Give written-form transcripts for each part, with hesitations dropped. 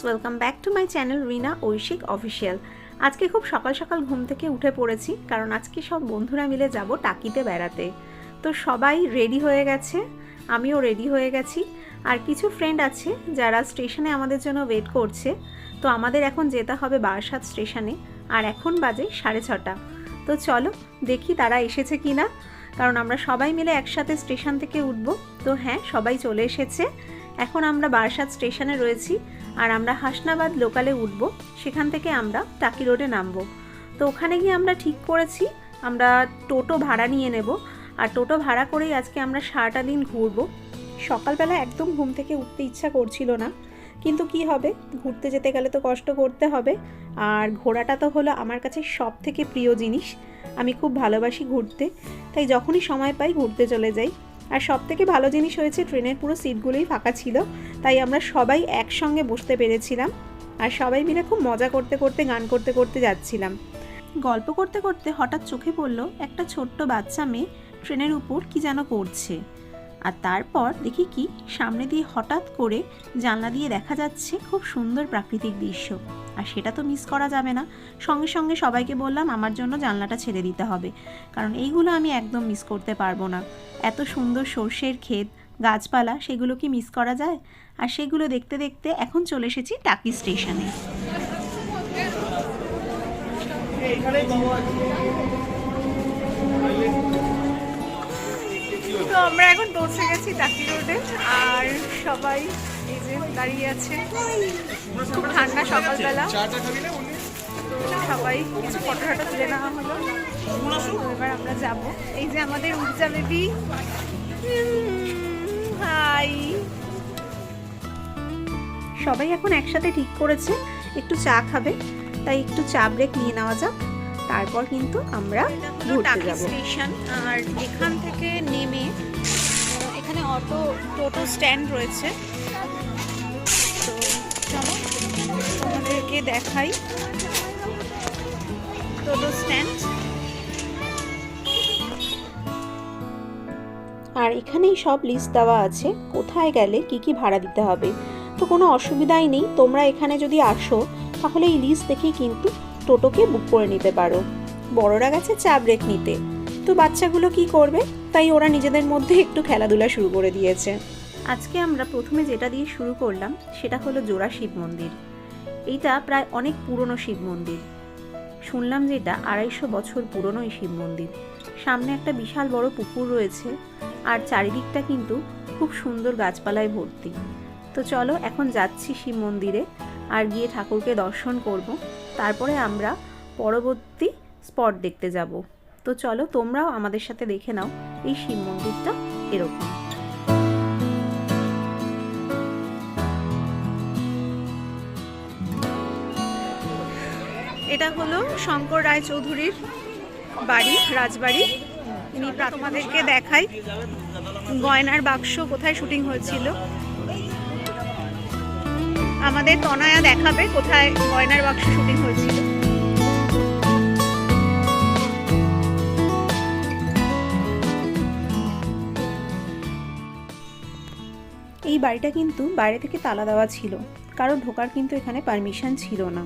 Welcome back to my channel Rina ঐশিক official. আজকে খুব সকাল সকাল ঘুম থেকে উঠে পড়েছি, কারণ আজকে সব বন্ধুরা মিলে যাব টাকিতে বেড়াতে। তো সবাই রেডি হয়ে গেছে, আমিও রেডি হয়ে গেছি। আর কিছু ফ্রেন্ড আছে যারা স্টেশনে আমাদের জন্য ওয়েট করছে। তো আমাদের এখন যেতে হবে বারাসাত স্টেশনে, আর এখন বাজে 6:30। তো চলো দেখি তারা এসেছে কি না, কারণ আমরা সবাই মিলে একসাথে স্টেশন থেকে উঠব। তো হ্যাঁ, সবাই চলে এসেছে। এখন আমরা বারাসাত স্টেশনে রয়েছি, আর আমরা হাসনাবাদ লোকালে উঠব। সেখান থেকে আমরা টাকি রোডে নামবো। তো ওখানে গিয়ে আমরা ঠিক করেছি আমরা টোটো ভাড়া নিয়ে নেব, আর টোটো ভাড়া করেই আজকে আমরা সারাটা দিন ঘুরবো। সকালবেলা একদম ঘুম থেকে উঠতে ইচ্ছা করছিল না, কিন্তু কি হবে, ঘুরতে যেতে গেলে তো কষ্ট করতে হবে। আর ঘোরাটা তো হলো আমার কাছে সব থেকে প্রিয় জিনিস, আমি খুব ভালোবাসি ঘুরতে, তাই যখনই সময় পাই ঘুরতে চলে যাই। আর সব থেকে ভালো জিনিস হয়েছে ট্রেনের পুরো সিটগুলোই ফাঁকা ছিল, তাই আমরা সবাই একসঙ্গে বসতে পেরেছিলাম। আর সবাই মিলে খুব মজা করতে করতে গান করতে করতে যাচ্ছিলাম। গল্প করতে করতে হঠাৎ চোখে পড়লো একটা ছোট্ট বাচ্চা মেয়ে ট্রেনের উপর কি যেন করছে। আর তারপর দেখি কি সামনে দিয়ে হঠাৎ করে জানলা দিয়ে দেখা যাচ্ছে খুব সুন্দর প্রাকৃতিক দৃশ্য, আর সেটা তো মিস করা যাবে না। সঙ্গে সঙ্গে সবাইকে বললাম আমার জন্য জানলাটা ছেড়ে দিতে হবে, কারণ এইগুলো আমি একদম মিস করতে পারবো না। এত সুন্দর সর্ষের ক্ষেত, গাছপালা, সেগুলো কি মিস করা যায়? আর সেগুলো দেখতে দেখতে এখন চলে এসেছি টাকি স্টেশনে। তো আমরা এখন পৌঁছে গেছি টাকি রোডে, আর সবাই এই যে দাঁড়িয়ে আছে। খুব ঠান্ডা সকালবেলা, তো সবাই কিছু ফটো ফটো তুলে নেওয়া হলো। এবার আমরা যাব। এই যে আমাদের উর্জা বেবি, হাই। সবাই এখন একসাথে ঠিক করেছে একটু চা খাবে, তাই একটু চা ব্রেক নিয়ে নেওয়া যাক, তারপর কিন্তু আমরা ঘুরতে যাব। স্টেশন, আর এখান থেকে নেমে এখানে টোটো স্ট্যান্ড রয়েছে। তো চলো তোমাদেরকে দেখাই টোটো স্ট্যান্ড। আর এখানেই সব লিস্ট দেওয়া আছে কোথায় গেলে কি কি ভাড়া দিতে হবে। তো কোনো অসুবিধাই নেই, তোমরা এখানে যদি আসো তাহলে এই লিস্ট দেখেই কিন্তু টোটোকে বুক করে নিতে পারো। বড়রা গেছে চা ব্রেক নিতে, তো বাচ্চাগুলো কি করবে, তাই ওরা নিজেদের মধ্যে একটু খেলাধুলা শুরু করে দিয়েছে। আজকে আমরা প্রথমে যেটা দিয়ে শুরু করলাম সেটা হলো জোড়া শিব মন্দির। এইটা প্রায় অনেক পুরনো শিব মন্দির, শুনলাম যে এটা 250 বছর পুরনো এই শিব মন্দির। সামনে একটা বিশাল বড় পুকুর রয়েছে, আর চারিদিকটা কিন্তু খুব সুন্দর গাছপালায় ভর্তি। তো চলো এখন যাচ্ছি শিব মন্দিরে, আর গিয়ে ঠাকুরকে দর্শন করব, তারপরে আমরা পরবর্তী স্পট দেখতে যাব। তো চলো তোমরাও আমাদের সাথে দেখে নাও এই শিব মন্দিরটা এরকম। এটা হলো শঙ্কর রায়চৌধুরীর বাড়ি, রাজবাড়ি। ইনি তোমাদেরকে দেখাই গয়নার বাক্স কোথায় শুটিং হয়েছিল। আমাদের তনয়া দেখাবে কোথায় গয়নার বাক্স শুটিং হয়েছিল। এই বাড়িটা কিন্তু বাইরে থেকে তালা দেওয়া ছিল, কারো ঢোকার কিন্তু এখানে পারমিশন ছিল না।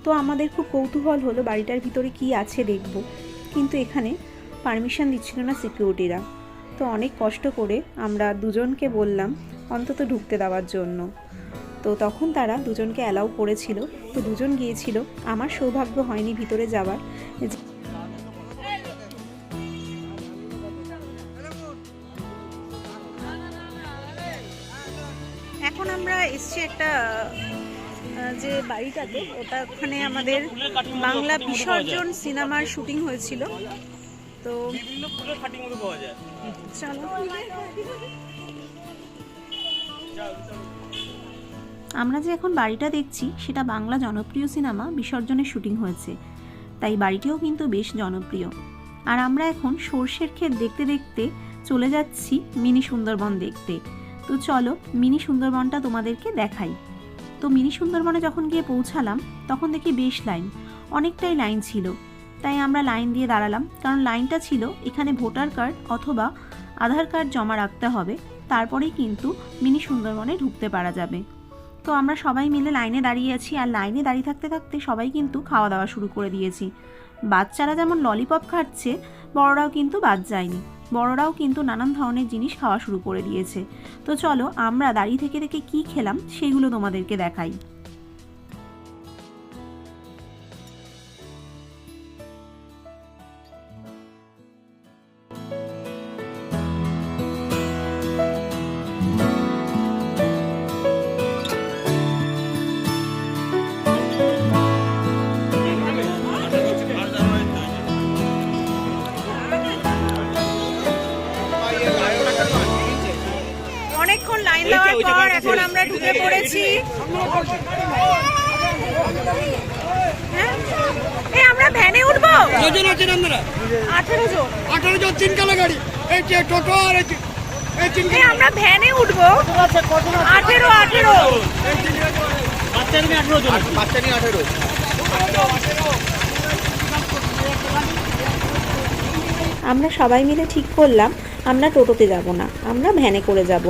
তো আমাদের খুব কৌতূহল হলো বাড়িটার ভিতরে কি আছে দেখব, কিন্তু এখানে পারমিশন দিচ্ছিল না সিকিউরিটিরা। তো অনেক কষ্ট করে আমরা দুজনকে বললাম অন্তত ঢুকতে দেওয়ার জন্য। তো তখন তারা দুজনকে অ্যালাউ করেছিল, তো দুজন গিয়েছিল। আমার সৌভাগ্য হয়নি ভিতরে যাওয়ার। এখন আমরা এসছি একটা যে বাড়িটাতে, ওটা ওখানে আমাদের বাংলা বিসর্জন সিনেমার শুটিং হয়েছিল। তো চলো আমরা যে এখন বাড়িটা দেখছি সেটা বাংলা জনপ্রিয় সিনেমা বিসর্জনের শুটিং হয়েছে, তাই বাড়িটিও কিন্তু বেশ জনপ্রিয়। আর আমরা এখন সর্ষের ক্ষেত দেখতে দেখতে চলে যাচ্ছি মিনি সুন্দরবন দেখতে। তো চলো মিনি সুন্দরবনটা তোমাদেরকে দেখাই। তো মিনি সুন্দরবনে যখন গিয়ে পৌঁছালাম তখন দেখি বেশ লাইন, অনেকটাই লাইন ছিল। তাই আমরা লাইন দিয়ে দাঁড়ালাম, কারণ লাইনটা ছিল এখানে ভোটার কার্ড অথবা আধার কার্ড জমা রাখতে হবে, তারপরেই কিন্তু মিনি সুন্দরবনে ঢুকতে পারা যাবে। তো আমরা সবাই মিলে লাইনে দাঁড়িয়ে আছি, আর লাইনে দাঁড়িয়ে থাকতে থাকতে সবাই কিন্তু খাওয়া দাওয়া শুরু করে দিয়েছি। বাচ্চারা যেমন ললিপপ খাচ্ছে, বড়রাও কিন্তু বাদ যায়নি, বড়রাও কিন্তু নানান ধরনের জিনিস খাওয়া শুরু করে দিয়েছে। তো চলো আমরা দাঁড়িয়ে থেকে থেকে কী খেলাম সেগুলো তোমাদেরকে দেখাই। অনেকক্ষণ লাইন দেওয়ার পর এখন আমরা ঢুকে পড়েছি। এই আমরা ভ্যানে উঠবো। কজন আছেন আপনারা? 18 জন। 18 জন, 3 কালা গাড়ি, এই যে টোটো আর এই 3 কালা। আমরা ভ্যানে উঠবো। 18 বাচ্চা নিয়ে 18 জন, বাচ্চা নিয়ে 18। আমরা সবাই মিলে ঠিক করলাম আমরা টোটোতে যাব না, আমরা ভ্যানে করে যাব,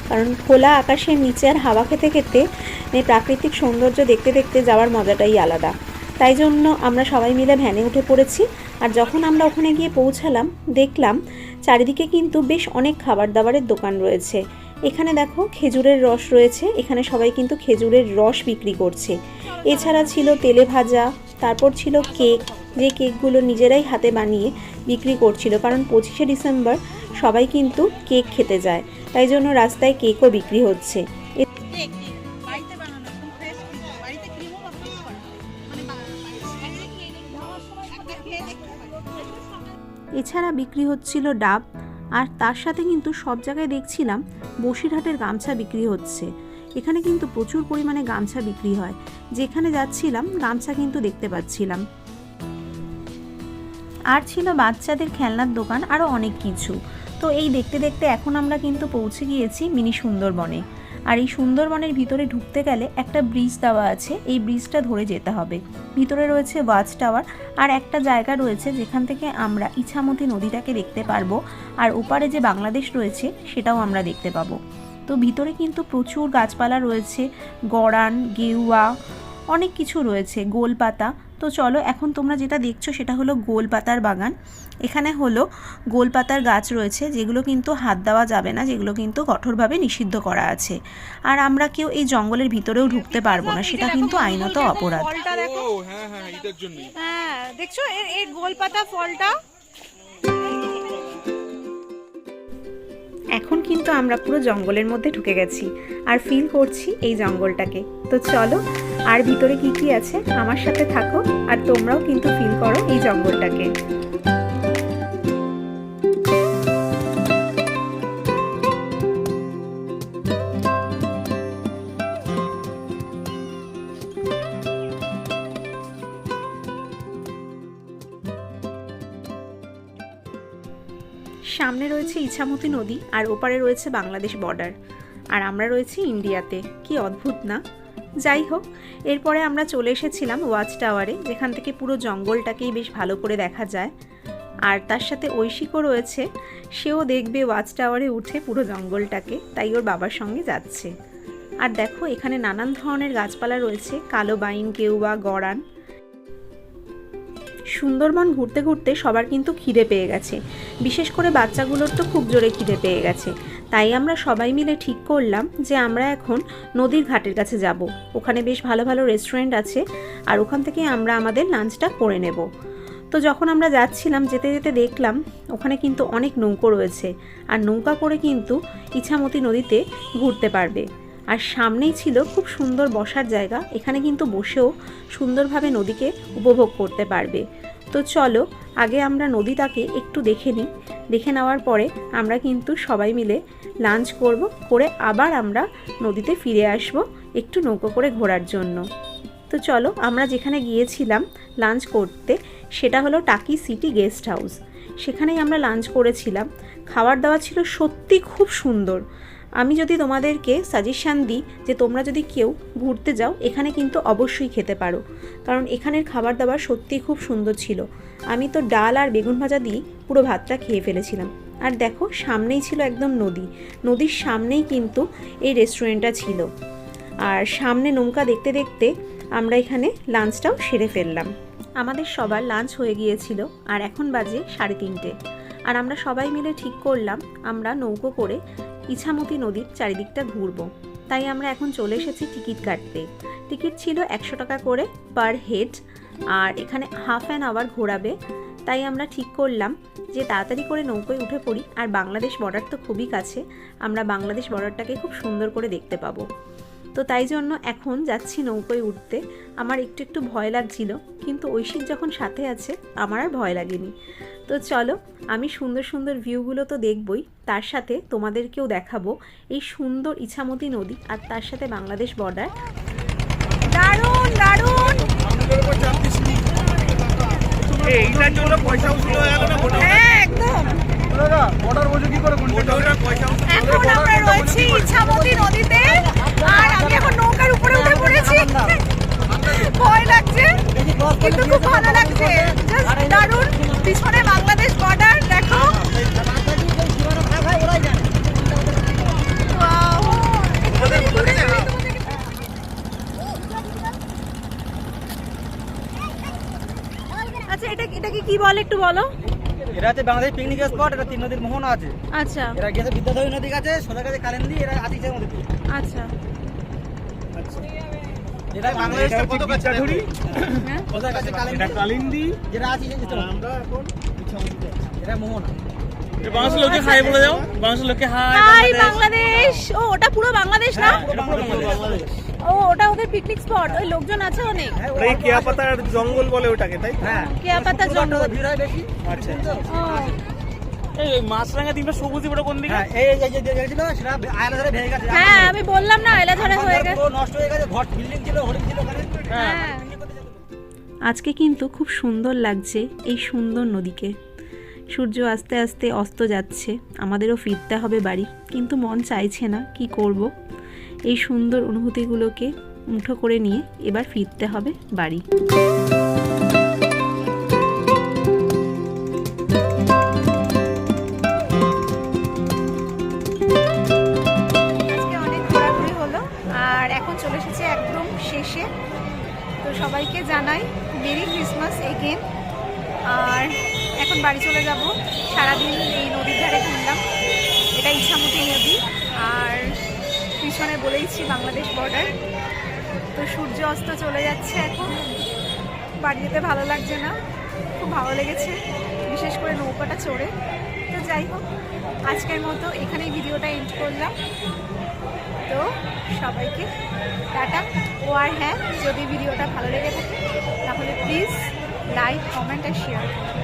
কারণ খোলা আকাশের নিচে আর হাওয়া খেতে খেতে প্রাকৃতিক সৌন্দর্য দেখতে দেখতে যাওয়ার মজাটাই আলাদা। তাই জন্য আমরা সবাই মিলে ভ্যানে উঠে পড়েছি। আর যখন আমরা ওখানে গিয়ে পৌঁছালাম, দেখলাম চারিদিকে কিন্তু বেশ অনেক খাবার দাবারের দোকান রয়েছে। এখানে দেখো খেজুরের রস রয়েছে, এখানে সবাই কিন্তু খেজুরের রস বিক্রি করছে। এছাড়া ছিল তেলে ভাজা, তারপর ছিল কেক, যে কেকগুলো নিজেরাই হাতে বানিয়ে বিক্রি করছিল, কারণ 25শে ডিসেম্বর সবাই কিন্তু কেক খেতে যায়, তাই জন্য রাস্তায় কেকও বিক্রি হচ্ছে। এছাড়া বিক্রি হচ্ছিল ডাব, আর তার সাথে কিন্তু সব জায়গায় দেখছিলাম বসিরহাটের গামছা বিক্রি হচ্ছে। এখানে কিন্তু প্রচুর পরিমাণে গামছা বিক্রি হয়, যেখানে যাচ্ছিলাম গামছা কিন্তু দেখতে পাচ্ছিলাম। আর ছিল বাচ্চাদের খেলনার দোকান, আরও অনেক কিছু। তো এই দেখতে দেখতে এখন আমরা কিন্তু পৌঁছে গিয়েছি মিনি সুন্দরবনে। আর এই সুন্দরবনের ভিতরে ঢুকতে গেলে একটা ব্রিজ দেওয়া আছে, এই ব্রিজটা ধরে যেতে হবে। ভিতরে রয়েছে ওয়াচ টাওয়ার, আর একটা জায়গা রয়েছে যেখান থেকে আমরা ইছামতি নদীটাকে দেখতে পারবো, আর ওপারে যে বাংলাদেশ রয়েছে সেটাও আমরা দেখতে পাবো। তো ভিতরে কিন্তু প্রচুর গাছপালা রয়েছে, গড়ান, গেউয়া, অনেক কিছু রয়েছে, গোলপাতা। তো চলো এখন তোমরা যেটা দেখছো সেটা হলো গোলপাতার বাগান। এখানে হলো গোলপাতার গাছ রয়েছে, যেগুলো কিন্তু হাত দেওয়া যাবে না, যেগুলো কিন্তু কঠোরভাবে নিষিদ্ধ করা আছে। আর আমরা কেউ এই জঙ্গলের ভিতরেও ঢুকতে পারবো না, সেটা কিন্তু আইনত অপরাধ। হ্যাঁ দেখছো এই গোলপাতা ফলটা। এখন কিন্তু আমরা পুরো জঙ্গলের মধ্যে ঢুকে গেছি আর ফিল করছি এই জঙ্গলটাকে। তো চলো আর ভিতরে কি কি আছে আমার সাথে থাকো, আর তোমরাও কিন্তু ফিল করো এই জঙ্গলটাকে। সামনে রয়েছে ইছামতি নদী, আর ওপারে রয়েছে বাংলাদেশ বর্ডার, আর আমরা রয়েছি ইন্ডিয়াতে। কি অদ্ভুত না? যাই হোক, এরপরে আমরা চলে এসেছিলাম ওয়াচ টাওয়ারে, যেখান থেকে পুরো জঙ্গলটাকেই বেশ ভালো করে দেখা যায়। আর তার সাথে ঐশিকও রয়েছে, সেও দেখবে ওয়াচ টাওয়ারে উঠে পুরো জঙ্গলটাকে, তাই ওর বাবার সঙ্গে যাচ্ছে। আর দেখো এখানে নানান ধরনের গাছপালা রয়েছে, কালো বাইন, কেউয়া, গড়ান। সুন্দরবন ঘুরতে ঘুরতে সবার কিন্তু খিদে পেয়ে গেছে, বিশেষ করে বাচ্চাগুলোর তো খুব জোরে খিদে পেয়ে গেছে। তাই আমরা সবাই মিলে ঠিক করলাম যে আমরা এখন নদীর ঘাটের কাছে যাব। ওখানে বেশ ভালো ভালো রেস্টুরেন্ট আছে, আর ওখান থেকে আমরা আমাদের লাঞ্চটা করে নেব। তো যখন আমরা যাচ্ছিলাম, যেতে যেতে দেখলাম ওখানে কিন্তু অনেক নৌকো রয়েছে, আর নৌকা করে কিন্তু ইছামতি নদীতে ঘুরতে পারবে। আর সামনেই ছিল খুব সুন্দর বসার জায়গা, এখানে কিন্তু বসেও সুন্দরভাবে নদীকে উপভোগ করতে পারবে। তো চলো আগে আমরা নদীটাকে একটু দেখে নিই, দেখে নেওয়ার পরে আমরা কিন্তু সবাই মিলে লাঞ্চ করব, করে আবার আমরা নদীতে ফিরে আসব একটু নৌকো করে ঘোরার জন্য। তো চলো আমরা যেখানে গিয়েছিলাম লাঞ্চ করতে সেটা হলো টাকি সিটি গেস্ট হাউস, সেখানেই আমরা লাঞ্চ করেছিলাম। খাবার দাবার ছিল সত্যি খুব সুন্দর। আমি যদি তোমাদেরকে সাজেশান দিই যে তোমরা যদি কেউ ঘুরতে যাও এখানে কিন্তু অবশ্যই খেতে পারো, কারণ এখানের খাবার দাবার সত্যিই খুব সুন্দর ছিল। আমি তো ডাল আর বেগুন ভাজা দিয়ে পুরো ভাতটা খেয়ে ফেলেছিলাম। আর দেখো সামনেই ছিল একদম নদী, নদীর সামনেই কিন্তু এই রেস্টুরেন্টটা ছিল। আর সামনে নৌকা দেখতে দেখতে আমরা এখানে লাঞ্চটাও সেরে ফেললাম। আমাদের সবার লাঞ্চ হয়ে গিয়েছিল আর এখন বাজে 3:30। আর আমরা সবাই মিলে ঠিক করলাম আমরা নৌকো করে ইছামতি নদীর চারিদিকটা ঘুরবো। তাই আমরা এখন চলে এসেছি টিকিট কাটতে। টিকিট ছিল 100 টাকা করে পার হেড, আর এখানে হাফ অ্যান আওয়ার ঘোরাবে। তাই আমরা ঠিক করলাম যে তাড়াতাড়ি করে নৌকোয় উঠে পড়ি। আর বাংলাদেশ বর্ডার তো খুবই কাছে, আমরা বাংলাদেশ বর্ডারটাকে খুব সুন্দর করে দেখতে পাবো। তো তাই জন্য এখন যাচ্ছি নৌকোয় উঠতে। আমার একটু একটু ভয় লাগছিল, কিন্তু ঐশিক যখন সাথে আছে আমার আর ভয় লাগেনি। তো চলো, আমি সুন্দর সুন্দর ভিউগুলো তো দেখবই, তার সাথে তোমাদেরকেও দেখাবো এই সুন্দর ইছামতি নদী আর তার সাথে বাংলাদেশ বর্ডার। দারুণ দারুণ। এখন আমরা রয়েছি ইছামতি নদীতে আর আমি এখন নৌকার উপরে উঠে পড়েছি। ভয় লাগছে কিন্তু খুব ভালো লাগছে, জাস্ট দারুণ। পিছনে বাংলাদেশ বর্ডার দেখো। আচ্ছা, এটাকে কি বলে একটু বলো। এটা হচ্ছে বাংলাদেশ পিকনিক স্পট। এটা 3 নদীর মোহনা আছে। আচ্ছা, এরা গেছে বিদ্যাধরী নদী কাছে, সোজা কাছে কালেন্দি, এরা আতিশের মধ্যে। আচ্ছা এটা বাংলাদেশের কত কাছে ধরি? হ্যাঁ, সোজা কাছে কালেন্দি, এটা কালিন্দি, যেটা আতিশের মধ্যে। আমরা এখন ইছামতিতে আছি। এটা মোহনা। এই বাংলাদেশের লোকে হাই বলে দাও। বাংলাদেশের লোকে হাই। হাই বাংলাদেশ। ও ওটা পুরো বাংলাদেশ না? এটা পুরো বাংলাদেশ। ও ওটা ওদের পিকনিক স্পট, ওই লোকজন আছে অনেক। এই কেয়াপাতার জঙ্গল বলে ওটাকে, তাই? হ্যাঁ, কেয়াপাতা জঙ্গল। ভিড় হয় বেশি। আচ্ছা, ও এই মাছরাঙা দ্বীপটা সবুজ ওটা কোন দিকে? হ্যাঁ, এই যে দেখছিল সেটা আয়লা ধরে ভেঙে গেছে। হ্যাঁ, আমি বললাম না এলা ধরে হয়ে গেছে, পুরো নষ্ট হয়ে গেছে। ঘর বিল্ডিং ছিল, হোটেল ছিল ওখানে। হ্যাঁ। আজকে কিন্তু খুব সুন্দর লাগছে এই সুন্দর নদীকে। সূর্য আস্তে আস্তে অস্ত যাচ্ছে, আমাদেরও ফিরতে হবে বাড়ি, কিন্তু মন চাইছে না, কি করব। এই সুন্দর অনুভূতিগুলোকে মুঠো করে নিয়ে এবার ফিরতে হবে বাড়ি। আজকে অনেক ঘোরাঘুরি হলো আর এখন চলে এসেছে একদম শেষে। তো সবাইকে জানাই মেরি ক্রিসমাস এগেন। আর এখন বাড়ি চলে যাব। সারাদিন এই নদীর ধারে ঘুরলাম। এটা ইছামতি নদী আর পিছনে বলেইছি বাংলাদেশ বর্ডার। তো সূর্য অস্ত চলে যাচ্ছে এখন, বাড়ি যেতে ভালো লাগছে না, খুব ভালো লেগেছে বিশেষ করে নৌকাটা চড়ে। তো যাই হোক, আজকের মতো এখানেই ভিডিওটা এন্ড করলাম। তো সবাইকে টাটা। ও আর হ্যাঁ, যদি ভিডিওটা ভালো লেগে থাকে তাহলে প্লিজ লাইক, কমেন্ট আর শেয়ার করুন।